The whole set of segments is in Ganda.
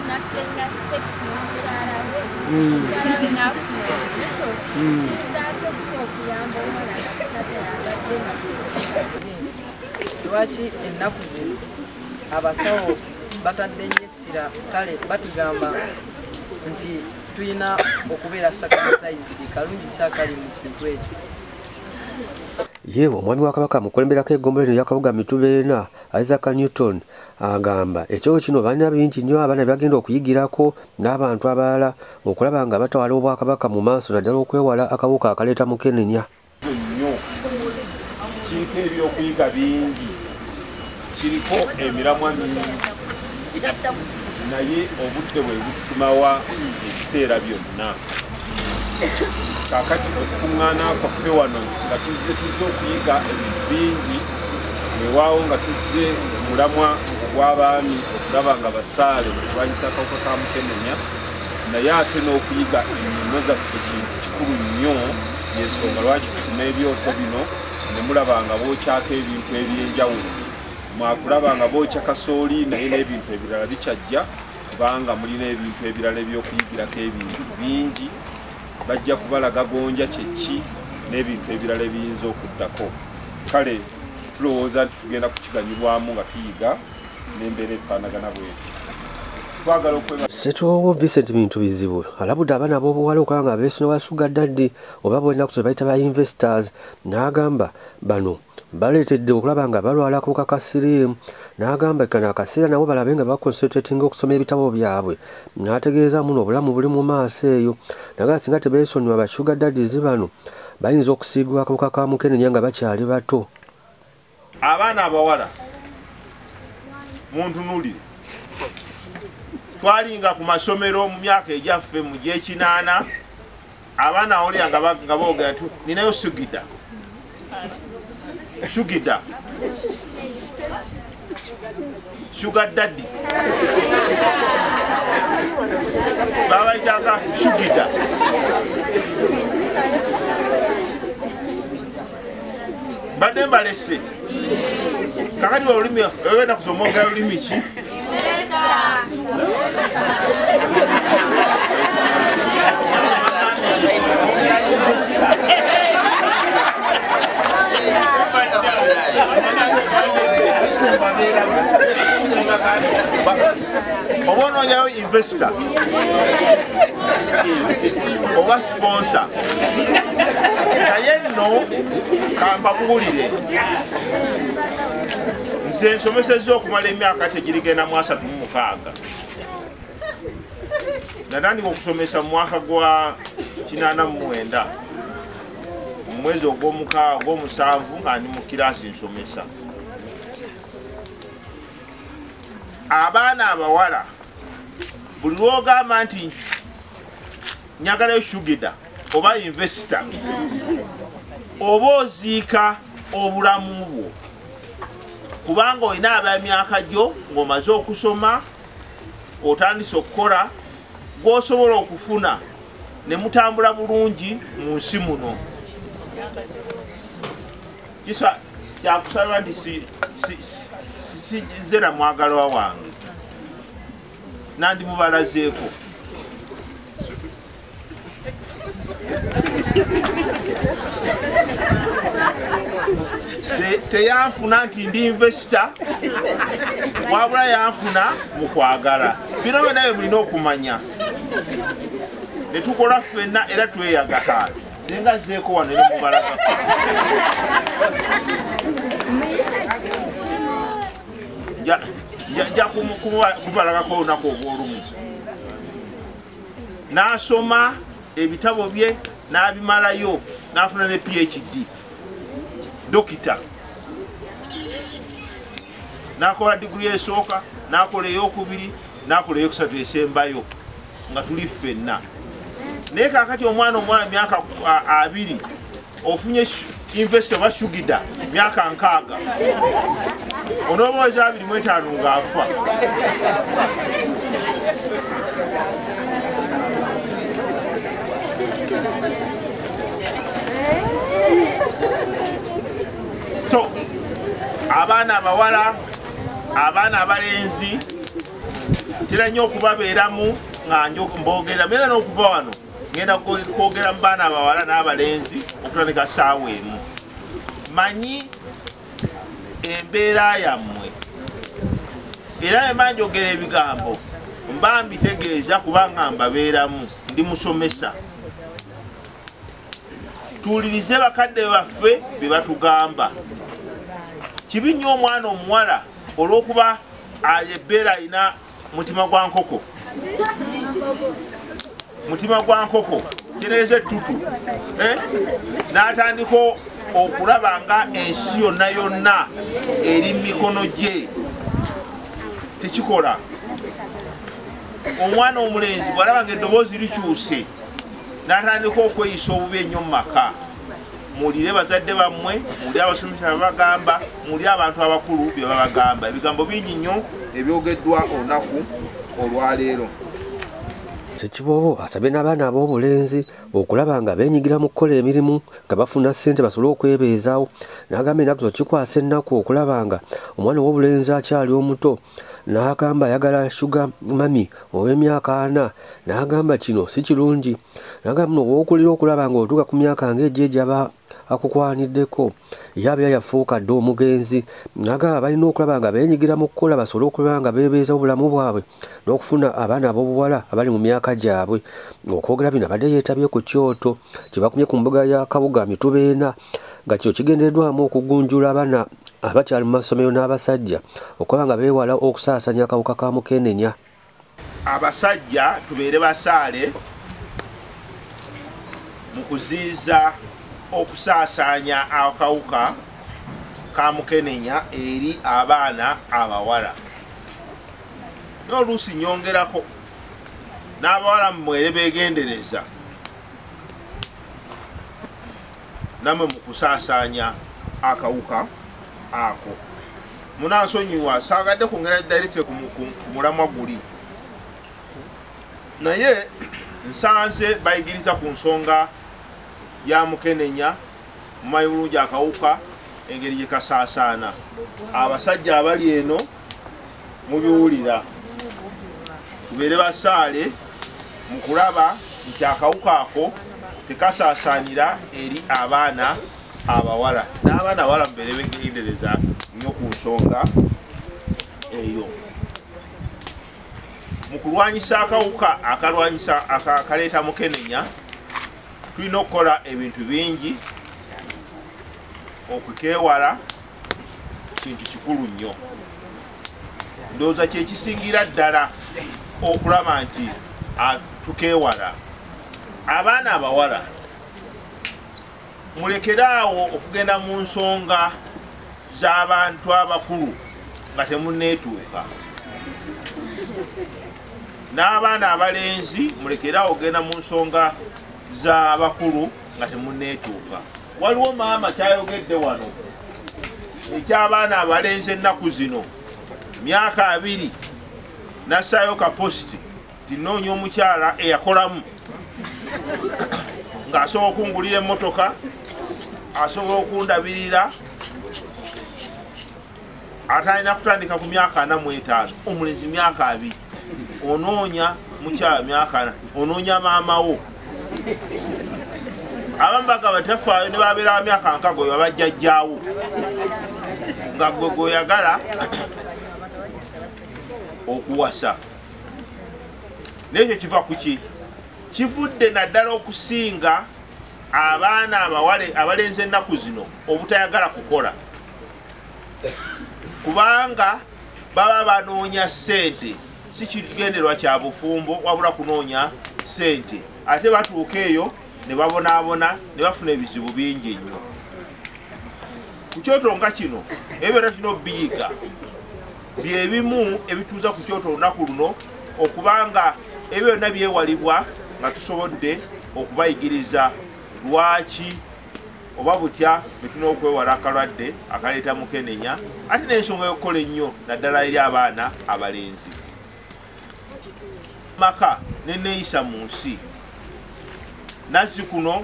nakenga sex n'omukyalawe omukyalawe n'afuna olubuto kizaako ki okuyamba omwana ate yabadde lwaki ennaku zino abasawo batadde nnyo essira kale batugamba nti tulina okubeera sacrifice bikalungi kyakali mu kintu ekyo. Yewe omwami wa Kabaka mukulemberako eggombolola lyakabuga Mitubeena Isaac Newton agamba ekyo kino balina bingi nnyo abaana bagenda okuyigirako n'abantu abalala okulaba nga batawala Obwakabaka mu maaso naddala okwewala akawuka akaleeta mukenenya. Nnyo kiriko ebyokuyiga bingi, kiriko emiramwa mingi, naye obudde bwe bututumawa ebiseera byonna. Kakati okukuŋŋaana kwaffe wano nga tuzze okuyiga ebintu bingi, weewaawo nga tuzze mulamwa ogw'abaami okulaba nga basaale okulwanyisa akawuka ka mukenenya, naye ate n'okuyiga ennono zaffe kintu kikulu nnyo, y'ensonga lwaki tufuna ebyoto bino ne mulaba nga bookyako ebintu eby'enjawulo. Mwakulaba nga bookya kasooli naye n'ebintu ebirala bikyajja kubanga mulina ebintu ebirala eby'okuyigirako ebintu bingi. Bajja kubalaga gonja kyeki n'ebintu ebirala ebiyinza okuddako. Kale tulowooza nti tugenda kukiganyulwamu nga tuyiga n'embeera efaanagana bwetyo. Twagala okweba Ssetoowo Vincent Bintu Bizibu alabudde abaana ab'obuwala okuba nga beesuna wa Sugar Daddy oba b'ennaku ze bayita ba investors, n'agamba bano baleetedde okulaba nga balwala akawuka ka siriimu. N'agamba kano akaseera nabo balabe nga bakonsentratinga okusoma ebitabo byabwe. N'ategeeza muno obulamu buli mu maaso eyo. Naga singa tebeesonyiwa ba Sugar Daddies bano bayinza okusiigibwa akawuka ka mukenenya nga bakyali bato. Abaana abawala muntunuulire, twalinga ku masomero mu myaka egyaffe mu gy'ekinaana, abaana awulira nga boogera nti ninayo sugida Sugar Daddy babayitanga sugida. Badde mbalese kakati olulimi ogenda kusoma ogera lulimi ki? Oba onoonyayo investor oba sponsor, naye nno kampabuulire, nze nsomesezza okumala emyaka tegirigenda mu 36. Natandika okusomesa mu mwaka gwa 89 mu mwezi ogw'omusanvu nga ndi mu kiraasi nsomesa. Abaana abawala buli lwogamba nti nyagalayo sugida oba investor, oba oziika obulamu bwo, kubanga olina ab'emyaka gyo ng'omaze okusoma otandise okukola gw'osobola okufuna ne mutambula bulungi mu nsi muno. Kisa kyakusaba nti sizze na mwagalwa wange nandi mubalazeeko. Teyanfuna nti ndi investor, wabula yanfuna mu kwagala. Bino byonna bye mulina okumanya. Ne tukola ffenna era tweyagala. Singa zzeeko wano ne mubalaga. Nja kubalagako olunaku olw'olumu. N'asoma ebitabo bye n'abimalayo, n'afuna ne PhD. Dokita. N'akola diguli esooka, n'akola ey'okubiri, n'akola ey'okusatu esembayo nga tuli ffenna. Naye kaakati omwana omuwala myaka 2 ofunye investor oba sugida myaka 6, onoobaweza 25 ng'afa. So abaana abawala, abaana abalenzi ntera nnyo okubabeeramu nga mboogera mbeera n'okuva wano ngenda kwogera mu baana abawala n'abalenzi okutandika ssaawa emu. Manyi embeera yammwe era emba njogera ebigambo mba mbitegeeza kubanga mbabeeramu ndi musomesa. Tuwulirize bakadde baffe bye batugamba. Kibi nnyo omwana omuwala olw'okuba ebbeera alina mutima gwa nkoko. Mutima gwa nkoko kireeze ettutu n'atandika okulaba nga ensi yonna yonna eri mu mikono gye. Tekikola. Omwana omulenzi bw'alaba nga eddoboozi likyuse n'atandika okweyisa obubi ennyo mu maka. Muwulire bazadde bammwe, muwulire abasomesa babagamba, muwulire abantu abakulu bye babagamba. Ebigambo bingi nnyo ebyogeddwa olunaku olwaleero. Ssekiboobo asabye n'abaana ab'obulenzi okulaba nga beenyigira mu kukola emirimu nga bafuna ssente basobole okwebeezaawo. N'agamba ennaku zo kikwasa ennaku okulaba nga omwana ow'obulenzi akyali omuto n'agamba ayagala shuga mami ow'emyaka 4. N'agamba kino si kirungi. N'agamba no w'okulira okulaba nga otuuka ku myaka ng'egyo gy'aba akukwaniddeko yabeera yafuuka dde omugenzi. N'agamba balina okulaba nga beenyigira mu kukola basobole okulaba nga beebeeza obulamu bwabwe n'okufuna abaana ab'obuwala abali mu myaka gyabwe. Okwogera bino abadde yeetabye ku kyoto kye bakumye ku mbuga ya Kabuga Mitubeena nga kino kigendereddwamu okugunjula abaana abakyali mu masomero n'abasajja okuba nga beewala okusaasaanya akawuka ka mukenenya. Abasajja tubeere basaale mu kuziiza okusaasaanya akawuka ka mukenenya eri abaana abawala. N'oluusi nyongerako n'abawala mwere beegendereza namwe mu kusaasaanya akawuka ako. Munansonyiwa saagadde kwongera direct ku mulamwa guli, naye nsanze bayigiriza ku nsonga ya mukenenya mumanyi bulungi akawuka engeri gye kasaasaana. Abasajja abali eno mubiwulira, tubeere basaale mu kulaba nti akawuka ako tekasaasaanira eri abaana abawala. N'abaana abawala mubeere begendereza nnyo ku nsonga eyo. Mu kulwanyisa akawuka akaleeta mukenenya tulina okukola ebintu bingi. Okukeewala kintu kikulu nnyo. Ndowooza kye kisingira ddala okulaba nti tukeewala. Abaana abawala mulekeraawo okugenda mu nsonga z'abantu abakulu nga temunneetuuka. N'abaana abalenzi mulekeraawo okugenda mu nsonga z'abakulu nga temunneetuuka. Waliwo maama kyayogedde wano eky'abaana abalenzi ennaku zino myaka 2 nassaayo ka positi tinoonya omukyala eyakolamu ng'asobola okungulira emmotoka, asobola okundabirira, atalina kutandika ku myaka 45. Omulenzi myaka 2 onoonya mukyala myaka 4 onoonya maama wo. Abamu bagamba tafaayo ne babeera myaka 6 babajjajjaawo nga gwe gweoyagala okuwasa. N'ekyo kiva ku ki? Kivudde naddala okusinga abaana abawale abalenzi ennaku zino obutayagala kukola, kubanga baba banoonya ssente. Si kigenderwa kya bufumbo wabula kunoonya ssente. Ate batuuka eyo ne babonaabona ne bafuna ebizibu bingi nnyo. Ku kyoto nga kino ebibeera tulina obbiyiga bye bimu ebituuza ku kyoto olunaku luno okubanga ebyo byonna byewalibwa nga tusobodde okubayigiriza lwaki oba butya bwe tulina okwewala akalwadde akaleeta mukenenya, ate n'ensonga y'okukola ennyo naddala eri abaana abalenzi. Maka n'enneeyisa mu nsi nazzi kuno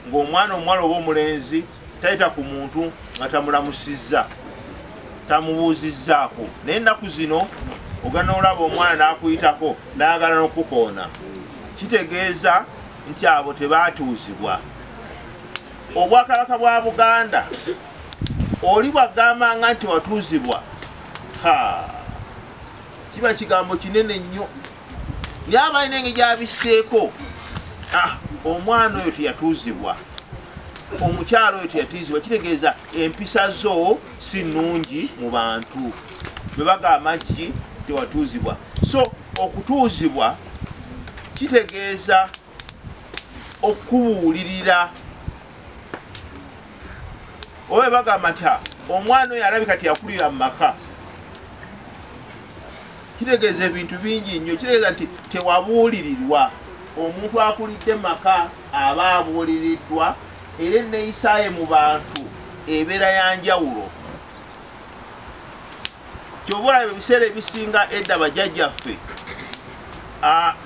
ng'omwana omuwala oba omulenzi tayita ku muntu nga tamulamusizza tamubuuzizzaako. Naye ennaku zino ogana olaba omwana n'akuyitako n'ayagala n'okukoona kitegeeza nti abo tebaatuuzibwa. Obwakabaka bwa Buganda oli bwagambanga nti watuuzibwa kiba kigambo kinene nnyo naye abalina engeri gyabisseeko omwana oyo teyatuuzibwa, omukyalo oyo teyatuuzibwa, kitegeeza empisa zo si nnungi mu bantu bwe bagamba nti tewatuuzibwa. So okutuuzibwa kitegeeza okubuulirira oba bagamba nti omwana oyo alabika teyakulira mu maka, kitegeeza ebintu bingi nnyo. Kitegeeza nti tewabuulirirwa. Omuntu akulidde maka aba abuuliriddwa era enneeyisaaye mu bantu ebeera ya njawulo. Kyova olaba ebiseera ebisinga edda bajjajjaffe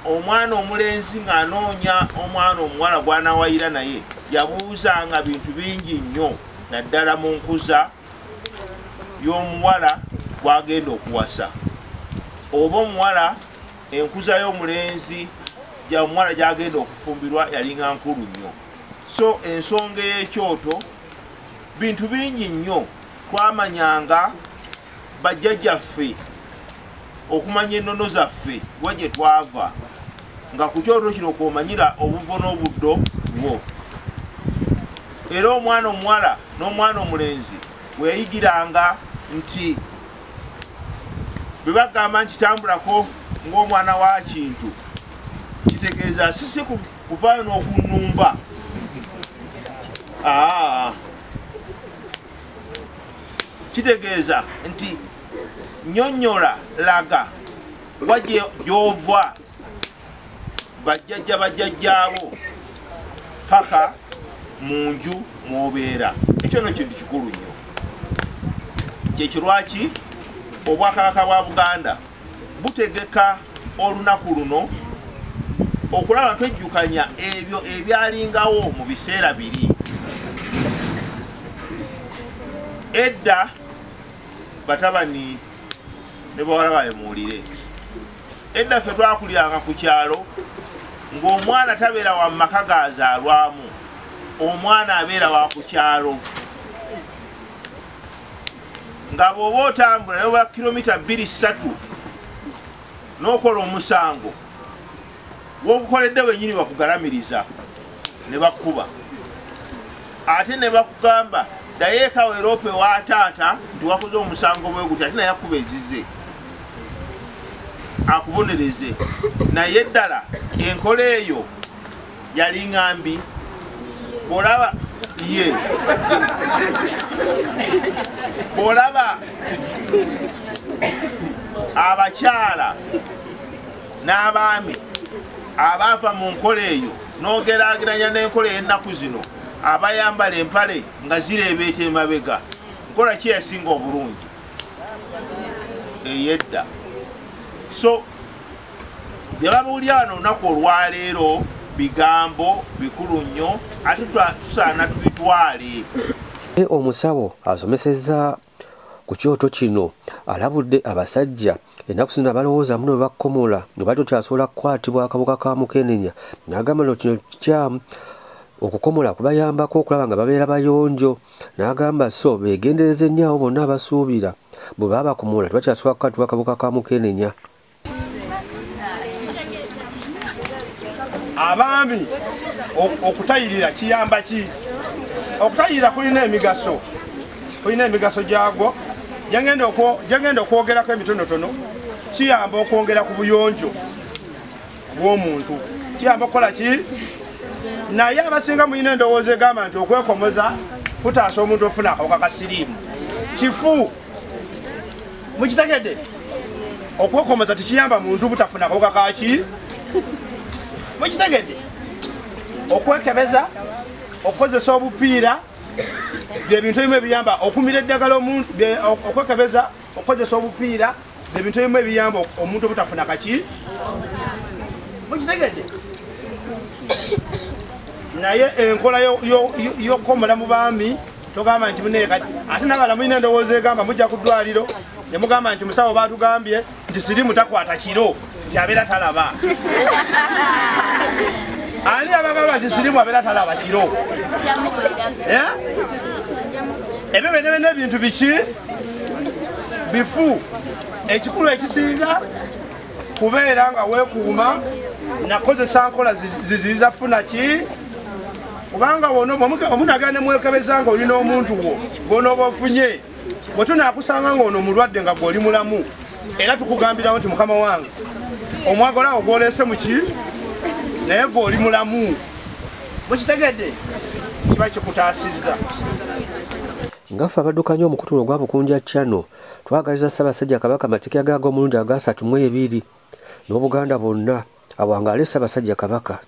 omwana omulenzi ng'anoonya omwana omuwala gw'anaawayira naye yabuuzanga bintu bingi nnyo, naddala mu nkuza y'omuwala gw'agenda okuwasa, oba omuwala enkuza y'omulenzi omuwala gy'agenda okufumbirwa yalinga nkulu nnyo. So ensonga ey'ekyoto bintu bingi nnyo twamanyanga bajjajjaffe okumanya ennono zaffe wa gye twava, nga ku kyoto kino kw'omanyira obuvo n'obuddo bwo. Era omwana omuwala n'omwana omulenzi weyayigiranga nti bwe bagamba nti tambulako ng'omwana wa kintu, kitegeeza sisi kuvaayo n'okunnumba. Kitegeeza nti nnyonnyola, laga wa gy'ova bajjajjaabo paka mu nju mw'obeera. Ekyo no kintu kikulu nnyo. Kyekyo lwaki obwakabaka bwa Buganda butegeka olunaku luno okulaba twejjukanya ebyo ebyalingawo mu biseera biri. Edda batabani ne bawala baye muwulire, edda ffe twakuliranga ku kyalo ng'omwana tabeera wa maka gazaalwamu, omwana abeera wa ku kyalo. Nga bw'oba otambula naye oba kilomita 2-3 n'okola omusango, w'ogukoledde wennyini bakugalamiriza ne bakkuba, ate ne bakugamba ddayo eka weerope wa taata nti wakoze omusango bwe guti, ate naye akkuba ezize akubonereze. Naye ddala enkola eyo yali ŋŋambi. Bw'olaba ye bw'olaba abakyala n'abaami abaava mu nkola eyo n'ogeraageranya n'enkola ey'ennaku zino abayambala empale nga zireebeeta emabega, nkola ki yasinga obulungi? Eyedda. So bye babuulya wano olunaku olwaleero bigambo bikulu nnyo, ate tusaana tubitwale. Omusawo asomesezza ku kyoto kino alabudde abasajja ennaku zino abalowooza muno bwe bakkomola ne bali tokyasobola kukwatibwa akawuka ka mukenenya. N'agamba nti kino kikyamu okukomola kubayambako okulaba nga babeera bayonjo. N'agamba so beegendereze nnyo abo bonna abasuubira bwe baba bakomola tebakyasobola kukwatibwa akawuka ka mukenenya. Abaami okutayirira kiyamba ki? Okutayirira kulina emigaso, gyagwo. Gyengenda okwogerako emitonotono, kiyamba okwongera ku buyonjo bw'omuntu, kiyamba okukola ki? Naye abasinga mulina endowooza egamba nti okwekomoza kutaasa omuntu ofuna akawuka ka siriimu. Kifu, mukitegedde? Okwekomoza tekiyamba muntu butafuna akawuka kaki? Mukitegedde? Okwekebeza, okukozesa obupiira byebintu ebimu ebiyamba okumira eddagala omuntu. Okwekebeza, okukozesa obupiira byebintu ebimu ebiyamba omuntu obutafuna kaki? Mukitegedde? Naye enkola y'okukomola mu baami togamba nti muneekati ate nabala mulina endowooza egamba mujja ku ddwaliro ne mugamba nti musawo baatugambye nti nti sirimu takwata kiro kyabeera talaba ani abagamba nti sirimu abeera talaba kiro ebyo bene ebintu biki bifu ekikulu ekisinga kubeera nga weekuuma nakozesa nkola ziziriza funa ki kubanga omunagala ne mwekebeza nga olina omuntu wo gw'onooba ofunye bwe tunaakusanga ng'ono mulwadde nga gw'oli mulamu era tukugambirawo nti mukama wange omwagala awo gw'oleese mu ki naye gw'oli mulamu mukitegedde kiba kikutaasizza. Ngaffe abaddukanya omukutulo gwa Bukunja Channel twagaliza Ssaabasajja Kabaka amatikira gaag'omulundi aga 32 n'Obuganda bonna awangaale Ssaabasajja Kabaka.